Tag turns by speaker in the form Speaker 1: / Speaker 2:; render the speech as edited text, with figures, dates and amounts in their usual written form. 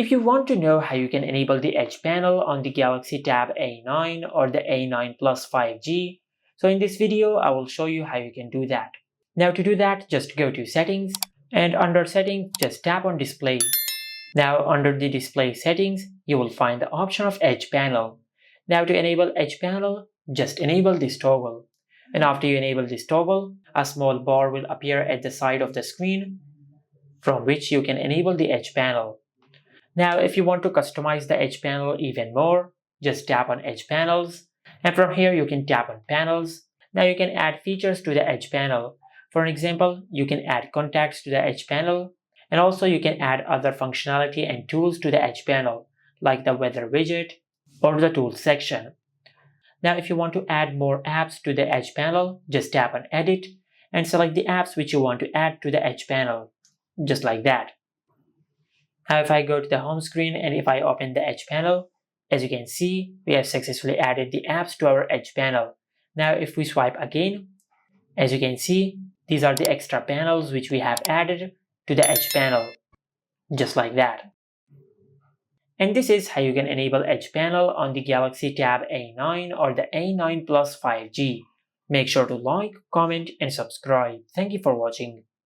Speaker 1: If you want to know how you can enable the Edge panel on the Galaxy Tab A9 or the A9 Plus 5G, so in this video I will show you how you can do that. Now to do that, just go to Settings, and under Settings just tap on Display. Now under the Display settings, you will find the option of Edge panel. Now to enable Edge panel, just enable this toggle. And after you enable this toggle, a small bar will appear at the side of the screen from which you can enable the Edge panel. Now if you want to customize the Edge panel even more, just tap on Edge panels, and from here you can tap on panels. Now you can add features to the Edge panel. For example, you can add contacts to the Edge panel, and also you can add other functionality and tools to the Edge panel, like the weather widget or the tools section. Now if you want to add more apps to the Edge panel, just tap on Edit and select the apps which you want to add to the Edge panel, just like that. Now if I go to the home screen and if I open the Edge panel, as you can see, we have successfully added the apps to our Edge panel. Now if we swipe again, as you can see, these are the extra panels which we have added to the Edge panel, just like that. And this is how you can enable Edge panel on the Galaxy Tab A9 or the A9 Plus 5G. Make sure to like, comment and subscribe. Thank you for watching.